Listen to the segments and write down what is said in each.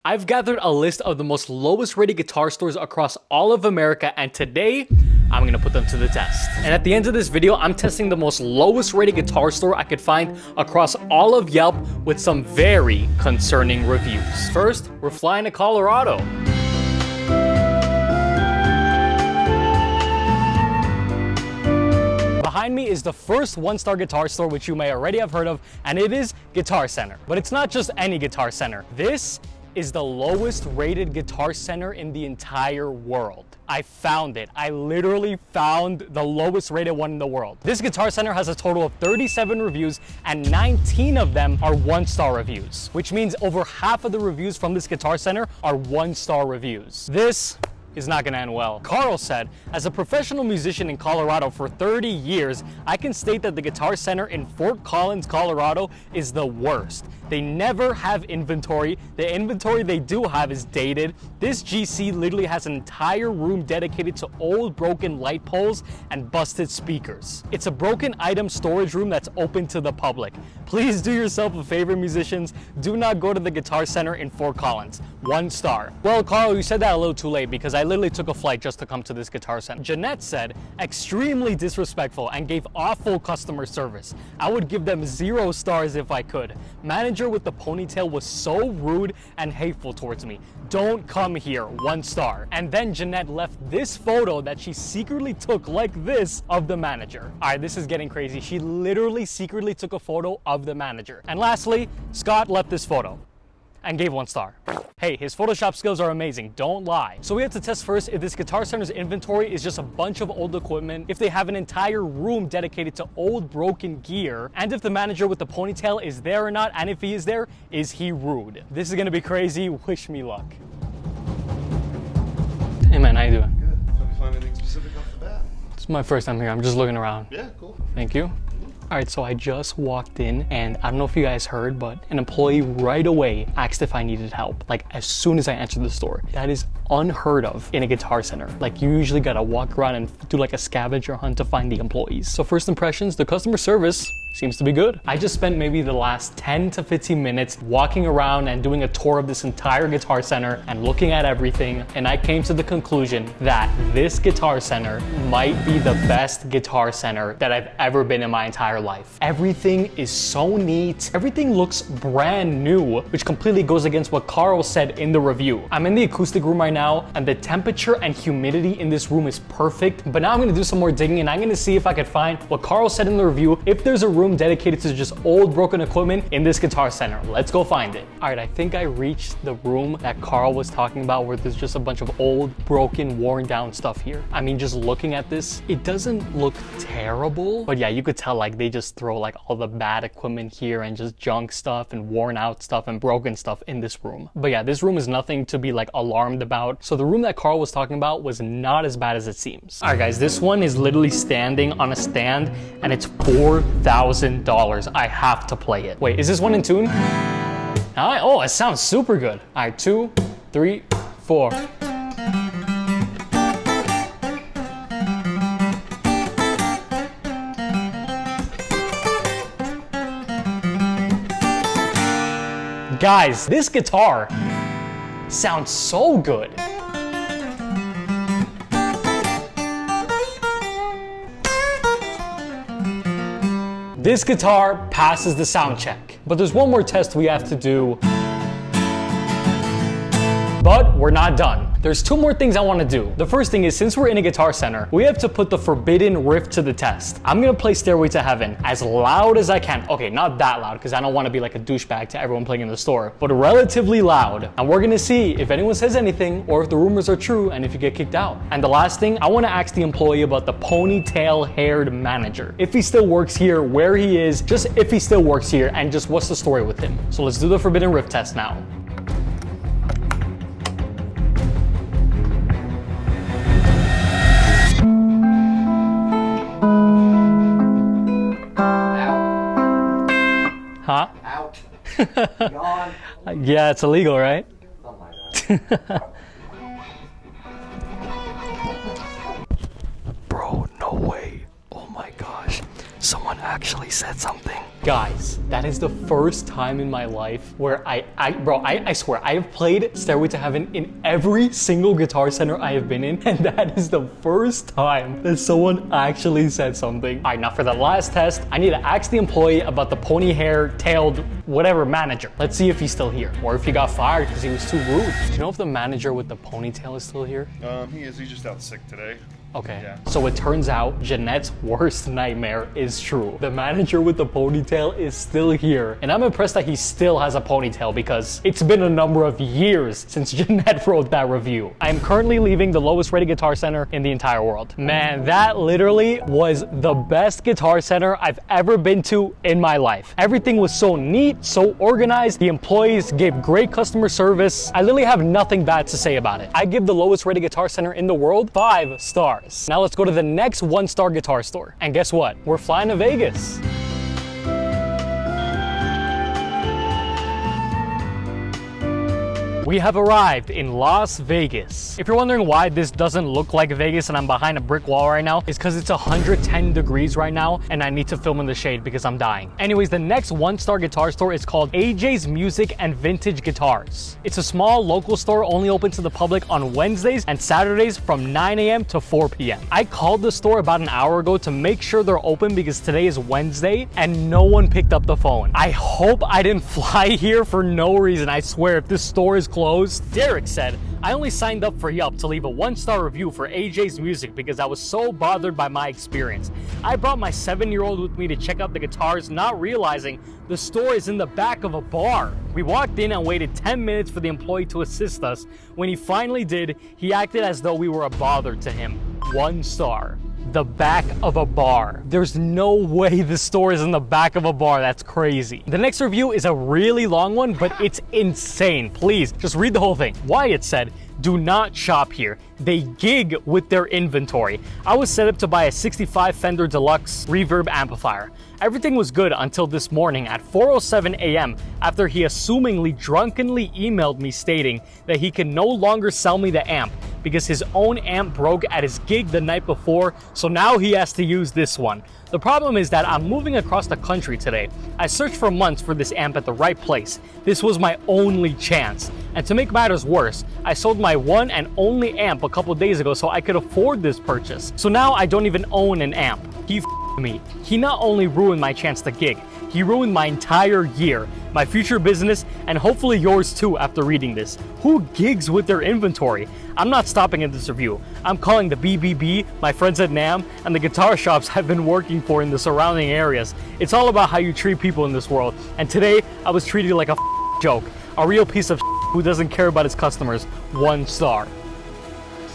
I've gathered a list of the most lowest rated guitar stores across all of America, and today I'm gonna put them to the test. And at the end of this video, I'm testing the most lowest rated guitar store I could find across all of Yelp with some very concerning reviews. First, we're flying to Colorado. Behind me is the first one-star guitar store, which you may already have heard of, and it is Guitar Center. But it's not just any Guitar Center. This is the lowest rated Guitar Center in the entire world. I found it. I literally found the lowest rated one in the world. This Guitar Center has a total of 37 reviews and 19 of them are one-star reviews, which means over half of the reviews from this Guitar Center are one-star reviews. This is not gonna end well. Carl said, as a professional musician in Colorado for 30 years, I can state that the Guitar Center in Fort Collins, Colorado is the worst. They never have inventory. The inventory they do have is dated. This GC literally has an entire room dedicated to old broken light poles and busted speakers. It's a broken item storage room that's open to the public. Please do yourself a favor, musicians. Do not go to the Guitar Center in Fort Collins. 1 star. Well, Carl, you said that a little too late because I literally took a flight just to come to this Guitar Center. Jeanette said, extremely disrespectful and gave awful customer service. I would give them 0 stars if I could. Manager with the ponytail was so rude and hateful towards me. Don't come here. 1 star. And then Jeanette left this photo that she secretly took like this of the manager. All right, this is getting crazy. She literally secretly took a photo of the manager. And lastly, Scott left this photo and gave 1 star. Hey, his Photoshop skills are amazing, don't lie. So we have to test first if this Guitar Center's inventory is just a bunch of old equipment, if they have an entire room dedicated to old broken gear, and if the manager with the ponytail is there or not, and if he is there, is he rude? This is gonna be crazy, wish me luck. Hey man, how you doing? Good. Hope you find anything specific off the bat. It's my first time here, I'm just looking around. Yeah, cool. Thank you. All right, so I just walked in and I don't know if you guys heard, but an employee right away asked if I needed help, like as soon as I entered the store. That is unheard of in a Guitar Center. Like you usually gotta walk around and do like a scavenger hunt to find the employees. So first impressions, the customer service seems to be good. I just spent maybe the last 10 to 15 minutes walking around and doing a tour of this entire Guitar Center and looking at everything, and I came to the conclusion that this Guitar Center might be the best Guitar Center that I've ever been in my entire life. Everything is so neat. Everything looks brand new, which completely goes against what Carl said in the review. I'm in the acoustic room right now, and the temperature and humidity in this room is perfect, but now I'm gonna do some more digging and I'm gonna see if I could find what Carl said in the review, if there's a room dedicated to just old broken equipment in this Guitar Center. Let's go find it. All right, I think I reached the room that Carl was talking about where there's just a bunch of old, broken, worn down stuff here. I mean, just looking at this, it doesn't look terrible, but yeah, you could tell like they just throw like all the bad equipment here and just junk stuff and worn out stuff and broken stuff in this room. But yeah, this room is nothing to be like alarmed about. So the room that Carl was talking about was not as bad as it seems. All right guys, this one is literally standing on a stand and it's $4,000. I have to play it. Wait, is this one in tune? Oh, it sounds super good. All right, 2, 3, 4. Guys, this guitar sounds so good. This guitar passes the sound check, but there's one more test we have to do. But we're not done. There's 2 more things I want to do. The first thing is, since we're in a Guitar Center, we have to put the forbidden riff to the test. I'm gonna play Stairway to Heaven as loud as I can. Okay, not that loud, because I don't want to be like a douchebag to everyone playing in the store, but relatively loud. And we're gonna see if anyone says anything or if the rumors are true and if you get kicked out. And the last thing, I want to ask the employee about the ponytail-haired manager. If he still works here, where he is, just if he still works here, and just what's the story with him. So let's do the forbidden riff test now. Huh? Out. Yawn. Yeah, it's illegal, right? Something like that. Bro, no way. Oh my gosh. Someone actually said something. Guys, that is the first time in my life where I swear, I have played Stairway to Heaven in every single Guitar Center I have been in, and that is the first time that someone actually said something. All right, now for the last test, I need to ask the employee about the pony hair, tailed, whatever manager. Let's see if he's still here, or if he got fired because he was too rude. Do you know if the manager with the ponytail is still here? He is. He's just out sick today. Okay, Yeah. so it turns out Jeanette's worst nightmare is true. The manager with the ponytail is still here. And I'm impressed that he still has a ponytail because it's been a number of years since Jeanette wrote that review. I am currently leaving the lowest rated Guitar Center in the entire world. Man, that literally was the best Guitar Center I've ever been to in my life. Everything was so neat, so organized. The employees gave great customer service. I literally have nothing bad to say about it. I give the lowest rated Guitar Center in the world 5 stars. Now let's go to the next 1-star guitar store. And guess what? We're flying to Vegas. We have arrived in Las Vegas. If you're wondering why this doesn't look like Vegas and I'm behind a brick wall right now, it's because it's 110 degrees right now and I need to film in the shade because I'm dying. Anyways, the next 1-star guitar store is called AJ's Music and Vintage Guitars. It's a small local store only open to the public on Wednesdays and Saturdays from 9 a.m. to 4 p.m. I called the store about an hour ago to make sure they're open because today is Wednesday and no one picked up the phone. I hope I didn't fly here for no reason. I swear, if this store is closed. Derek said, I only signed up for Yelp to leave a 1-star review for AJ's Music because I was so bothered by my experience. I brought my 7-year-old with me to check out the guitars, not realizing the store is in the back of a bar. We walked in and waited 10 minutes for the employee to assist us. When he finally did, he acted as though we were a bother to him. 1 star. The back of a bar. There's no way the store is in the back of a bar. That's crazy. The next review is a really long one, but it's insane. Please, just read the whole thing. Wyatt said, do not shop here. They gig with their inventory. I was set up to buy a 65 Fender Deluxe reverb amplifier. Everything was good until this morning at 4:07 a.m. after he assumingly drunkenly emailed me stating that he can no longer sell me the amp because his own amp broke at his gig the night before, so now he has to use this one. The problem is that I'm moving across the country today. I searched for months for this amp at the right place. This was my only chance. And to make matters worse, I sold my one and only amp a couple days ago so I could afford this purchase. So now I don't even own an amp. He f***ed me. He not only ruined my chance to gig, he ruined my entire year, my future business, and hopefully yours too after reading this. Who gigs with their inventory? I'm not stopping at this review. I'm calling the BBB, my friends at NAMM, and the guitar shops I've been working for in the surrounding areas. It's all about how you treat people in this world. And today, I was treated like a joke. A real piece of who doesn't care about his customers. 1 star.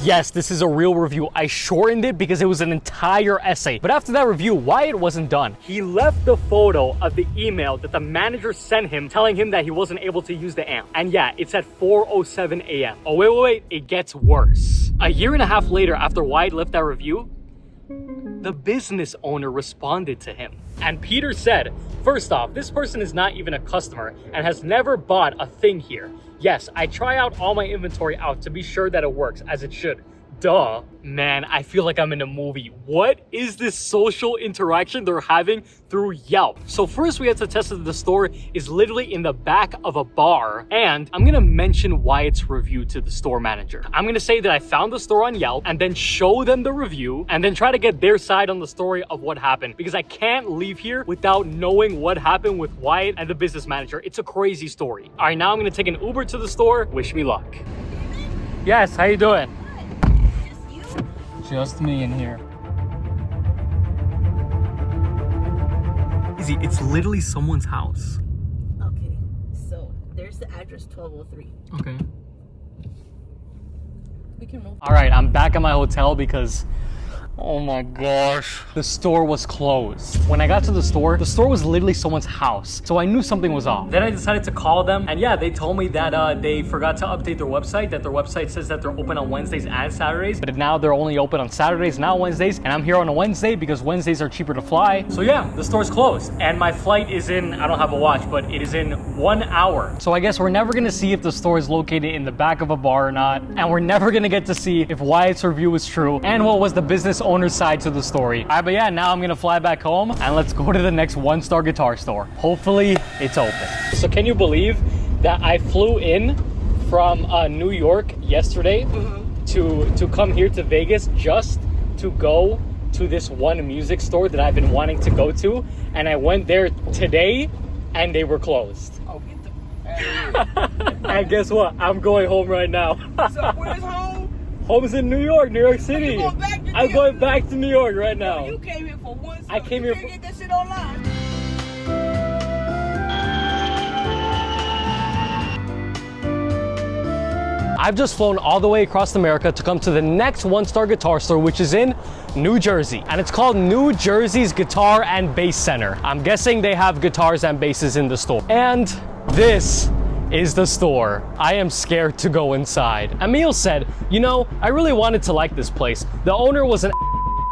Yes, this is a real review. I shortened it because it was an entire essay. But after that review, Wyatt wasn't done. He left the photo of the email that the manager sent him telling him that he wasn't able to use the amp. And yeah, it's at 4:07 a.m. Oh, wait, it gets worse. A year and a half later, after Wyatt left that review, the business owner responded to him. And Peter said, first off, this person is not even a customer and has never bought a thing here. Yes, I try out all my inventory out to be sure that it works as it should. Duh. Man, I feel like I'm in a movie. What is this social interaction they're having through Yelp? So first we had to test that the store is literally in the back of a bar. And I'm gonna mention Wyatt's review to the store manager. I'm gonna say that I found the store on Yelp and then show them the review and then try to get their side on the story of what happened. Because I can't leave here without knowing what happened with Wyatt and the business manager. It's a crazy story. All right, now I'm gonna take an Uber to the store. Wish me luck. Yes, how you doing? Just me in here. Easy, it's literally someone's house. Okay, so there's the address 1203. Okay. We can move. All right, I'm back at my hotel because, oh my gosh, the store was closed. When I got to the store was literally someone's house. So I knew something was off. Then I decided to call them. And yeah, they told me that they forgot to update their website, that their website says that they're open on Wednesdays and Saturdays. But now they're only open on Saturdays, not Wednesdays. And I'm here on a Wednesday because Wednesdays are cheaper to fly. So yeah, the store's closed. And my flight is in, I don't have a watch, but it is in 1 hour. So I guess we're never gonna see if the store is located in the back of a bar or not. And we're never gonna get to see if Wyatt's review was true and what was the business owner's side to the story. All right, but yeah, now I'm gonna fly back home and let's go to the next one-star guitar store. Hopefully it's open. So can you believe that I flew in from New York yesterday to come here to Vegas just to go to this one music store that I've been wanting to go to, and I went there today and they were closed. Oh, get the And guess what? I'm going home right now. So where's home? Home's in New York City. You going back to New I'm York? going back to New York right now. You came here for one. I came you here can't get that shit online. I've just flown all the way across America to come to the next one-star guitar store, which is in New Jersey. And it's called New Jersey's Guitar and Bass Center. I'm guessing they have guitars and basses in the store. And this is the store. I am scared to go inside. Emil said, you know, I really wanted to like this place. The owner was an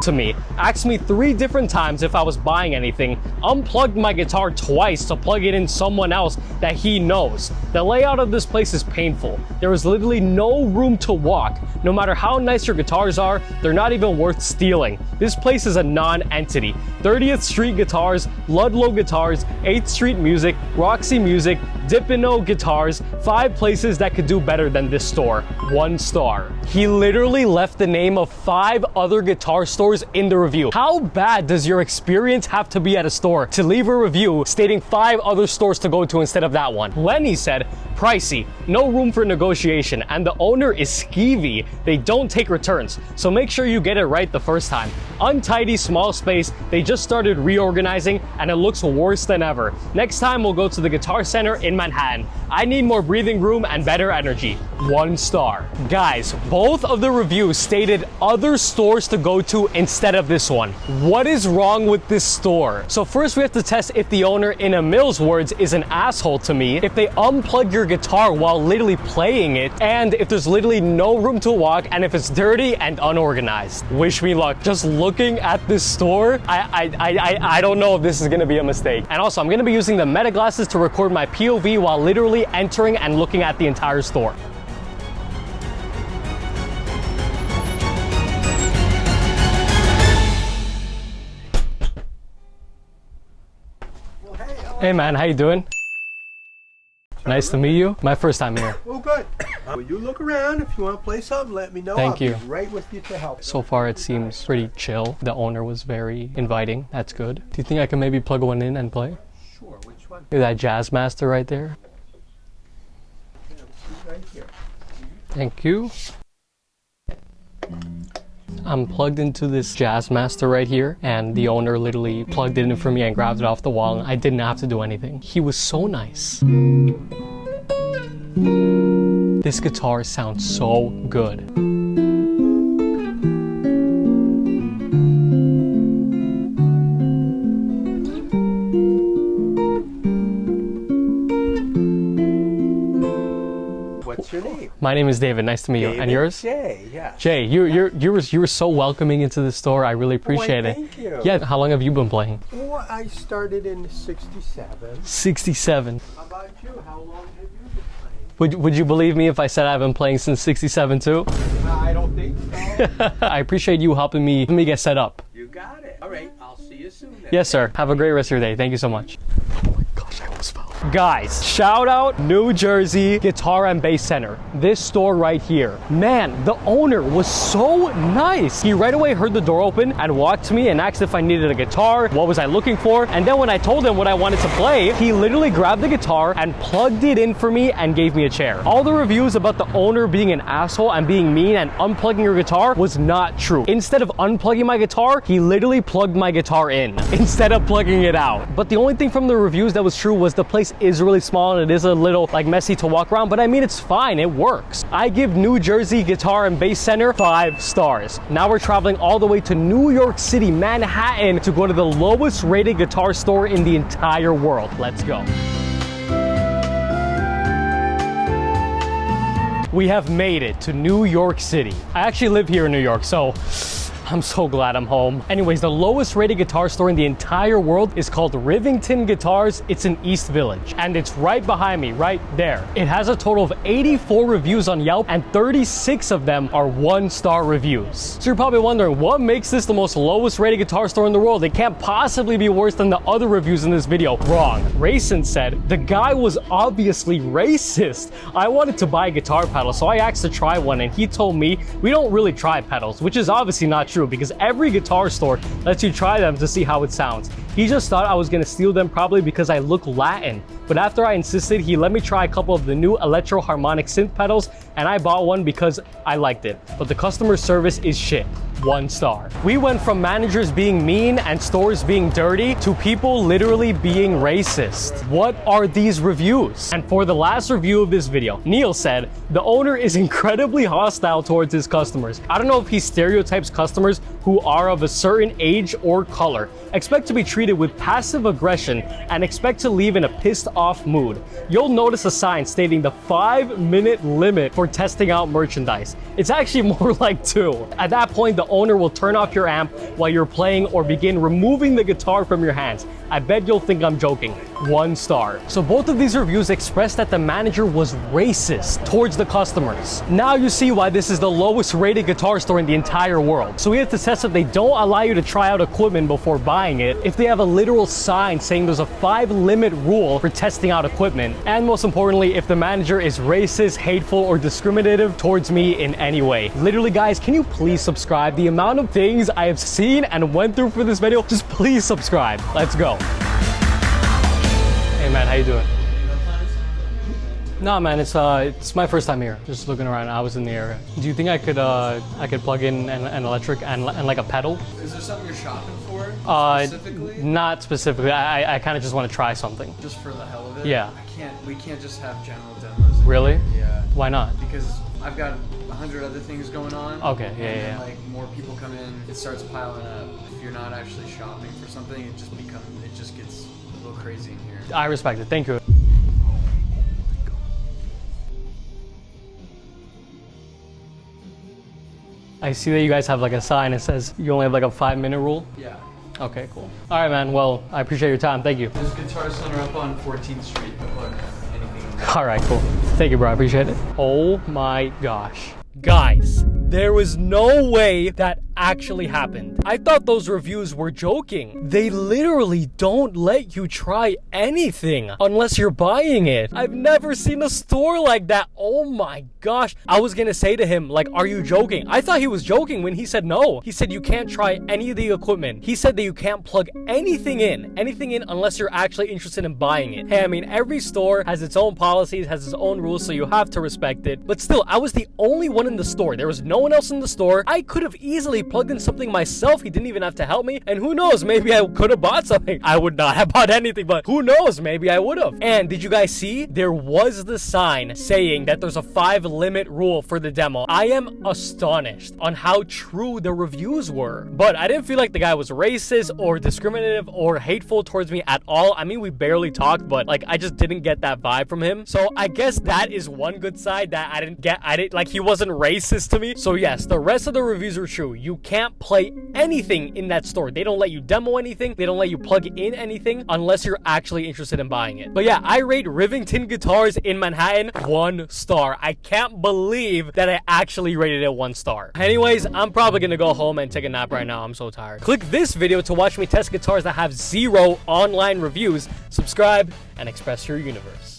to me, asked me 3 different times if I was buying anything, unplugged my guitar twice to plug it in someone else that he knows. The layout of this place is painful. There is literally no room to walk. No matter how nice your guitars are, they're not even worth stealing. This place is a non-entity. 30th Street Guitars, Ludlow Guitars, 8th Street Music, Roxy Music, Dipino Guitars, 5 places that could do better than this store. 1 star. He literally left the name of 5 other guitar stores in the review. How bad does your experience have to be at a store to leave a review stating 5 other stores to go to instead of that one? Lenny said, pricey, no room for negotiation, and the owner is skeevy. They don't take returns, so make sure you get it right the first time. Untidy, small space, they just started reorganizing and it looks worse than ever. Next time we'll go to the Guitar Center in Manhattan. I need more breathing room and better energy. 1 star. Guys, both of the reviews stated other stores to go to instead of this one. What is wrong with this store? So first we have to test if the owner, in Emil's words, is an asshole to me, if they unplug your guitar while literally playing it, and if there's literally no room to walk, and if it's dirty and unorganized. Wish me luck. Just looking at this store, I don't know if this is gonna be a mistake. And also, I'm gonna be using the meta glasses to record my POV while literally entering and looking at the entire store. Hey man, how you doing? Nice to meet you. My first time here. Oh, good. Well, you look around. If you want to play something, let me know. Thank you. I'll be right with you to help. So far it seems pretty chill. The owner was very inviting. That's good. Do you think I can maybe plug one in and play? Sure. Which one? That Jazz Master right there. Yeah, right here. Thank you. I'm plugged into this Jazz Master right here, and the owner literally plugged it in for me and grabbed it off the wall, and I didn't have to do anything. He was so nice. This guitar sounds so good. What's your name? My name is David. Nice to meet you. And yours? Jay. Yeah. Jay, you were so welcoming into the store. I really appreciate it. Thank you. Yeah, how long have you been playing? Well, I started in '67. 67. How about you? How long have you been playing? Would you believe me if I said I've been playing since 67 too? I don't think so. I appreciate you helping me get set up. You got it. All right. I'll see you soon then. Yes, sir. Have a great rest of your day. Thank you so much. Oh my gosh, I almost fell. Guys, shout out New Jersey Guitar and Bass Center. This store right here. Man, the owner was so nice. He right away heard the door open and walked to me and asked if I needed a guitar, what was I looking for, and then when I told him what I wanted to play, he literally grabbed the guitar and plugged it in for me and gave me a chair. All the reviews about the owner being an asshole and being mean and unplugging your guitar was not true. Instead of unplugging my guitar, he literally plugged my guitar in instead of plugging it out. But the only thing from the reviews that was true was the place is really small and it is a little like messy to walk around, but I mean, it's fine, it works. I give New Jersey Guitar and Bass Center 5 stars. Now we're traveling all the way to New York City, Manhattan, to go to the lowest rated guitar store in the entire world. Let's go. We have made it to New York City. I actually live here in New York, so I'm so glad I'm home. Anyways, the lowest rated guitar store in the entire world is called Rivington Guitars. It's in East Village, and it's right behind me, right there. It has a total of 84 reviews on Yelp, and 36 of them are 1-star reviews. So you're probably wondering, what makes this the most lowest rated guitar store in the world? It can't possibly be worse than the other reviews in this video. Wrong. Rayson said the guy was obviously racist. I wanted to buy a guitar pedal, so I asked to try one, and he told me we don't really try pedals, which is obviously not true because every guitar store lets you try them to see how it sounds. He just thought I was gonna steal them probably because I look Latin. But after I insisted, he let me try a couple of the new electro-harmonic synth pedals, and I bought one because I liked it. But the customer service is shit. 1 star. We went from managers being mean and stores being dirty to people literally being racist. What are these reviews? And for the last review of this video, Neil said, the owner is incredibly hostile towards his customers. I don't know if he stereotypes customers who are of a certain age or color, expect to be treated with passive aggression, and expect to leave in a pissed off mood. You'll notice a sign stating the 5-minute limit for testing out merchandise. It's actually more like 2. At that point, the owner will turn off your amp while you're playing or begin removing the guitar from your hands. I bet you'll think I'm joking. 1 star. So both of these reviews expressed that the manager was racist towards the customers. Now you see why this is the lowest rated guitar store in the entire world. So we have to test if they don't allow you to try out equipment before buying it, if they have a literal sign saying there's a 5-limit rule for testing out equipment, and most importantly, if the manager is racist, hateful, or discriminative towards me in any way. Literally, guys, can you please subscribe? The amount of things I have seen and went through for this video, just please subscribe. Let's go. Hey man, how you doing? No man, it's my first time here. Just looking around. I was in the area. Do you think I could plug in an electric and like a pedal? Is there something you're shopping for specifically? Not specifically. I kind of just want to try something. Just for the hell of it? Yeah. We can't just have general demos. Really? Yeah. Why not? Because I've got 100 other things going on. Okay. And Yeah. then, like more people come in, it starts piling up. If you're not actually shopping for something, it just gets a little crazy in here. I respect it. Thank you. I see that you guys have like a sign that says you only have like a 5-minute rule. Yeah. Okay, cool. All right, man. Well, I appreciate your time. Thank you. There's Guitar Center up on 14th Street. Plug anything. All right, cool. Thank you, bro. I appreciate it. Oh my gosh. Guys, there was no way that actually happened. I thought those reviews were joking. They literally don't let you try anything unless you're buying it. I've never seen a store like that. Oh my gosh. I was gonna say to him, like, are you joking? I thought he was joking when he said no. He said you can't try any of the equipment. He said that you can't plug anything in unless you're actually interested in buying it. Hey, I mean, every store has its own policies, has its own rules, so you have to respect it. But still, I was the only one in the store. There was no one else in the store. I could have easily plugged in something myself. He didn't even have to help me. And who knows, maybe I could have bought something. I would not have bought anything, but who knows, maybe I would have. And did you guys see? There was the sign saying that there's a 5-limit rule for the demo. I am astonished on how true the reviews were. But I didn't feel like the guy was racist or discriminative or hateful towards me at all. I mean, we barely talked, but like I just didn't get that vibe from him. So I guess that is one good side that I didn't like, he wasn't racist to me. So yes, the rest of the reviews are true. You can't play anything in that store. They don't let you demo anything. They don't let you plug in anything unless you're actually interested in buying it. But yeah, I rate Rivington Guitars in Manhattan 1 star. I can't believe that I actually rated it 1 star. Anyways, I'm probably gonna go home and take a nap right now. I'm so tired. Click this video to watch me test guitars that have 0 online reviews. Subscribe and express your universe.